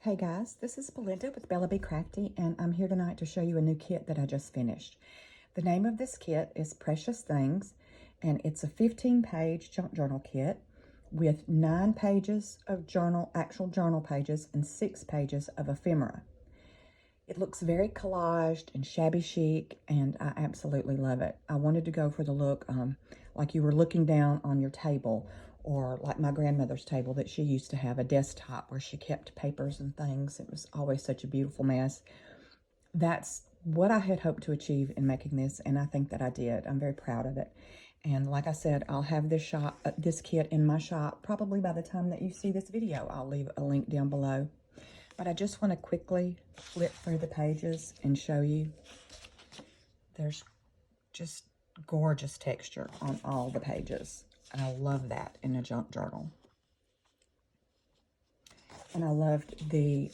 Hey guys, this is Belinda with Bella Be Crafty, and I'm here tonight to show you a new kit that I just finished. The name of this kit is Precious Things, and it's a 15-page junk journal kit with 9 pages of actual journal pages, and 6 pages of ephemera. It looks very collaged and shabby chic, and I absolutely love it. I wanted to go for the look like you were looking down on your table, or like my grandmother's table that she used to have, a desktop where she kept papers and things. It was always such a beautiful mess. That's what I had hoped to achieve in making this, and I think that I did. I'm very proud of it. And like I said, I'll have this kit in my shop probably by the time that you see this video. I'll leave a link down below. But I just want to quickly flip through the pages and show you. There's just gorgeous texture on all the pages. And I love that in a junk journal. And I loved the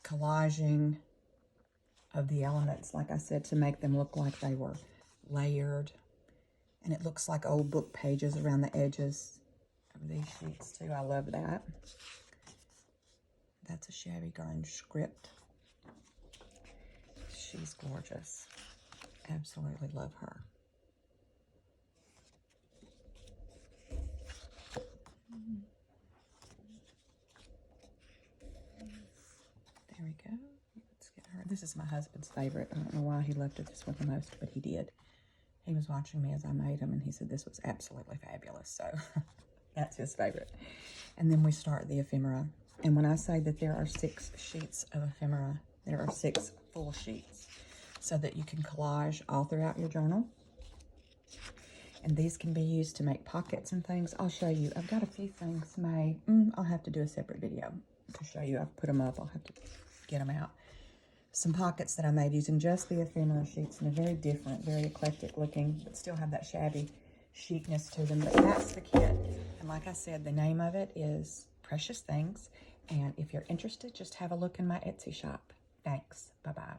collaging of the elements, like I said, to make them look like they were layered. And it looks like old book pages around the edges of these sheets too. I love that. That's a Shabby Grunge script. She's gorgeous. Absolutely love her. There we go. Let's get her. This is my husband's favorite. I don't know why he loved this one the most, but he did. He was watching me as I made them, and he said this was absolutely fabulous. So that's his favorite. And then we start the ephemera. And when I say that there are 6 sheets of ephemera, there are 6 full sheets, so that you can collage all throughout your journal. And these can be used to make pockets and things. I'll show you. I've got a few things made. I'll have to do a separate video to show you. I've put them up. I'll have to get them out. Some pockets that I made using just the ephemera sheets, and they're very different, very eclectic looking, but still have that shabby chicness to them. But that's the kit. And like I said, the name of it is Precious Things. And if you're interested, just have a look in my Etsy shop. Thanks. Bye-bye.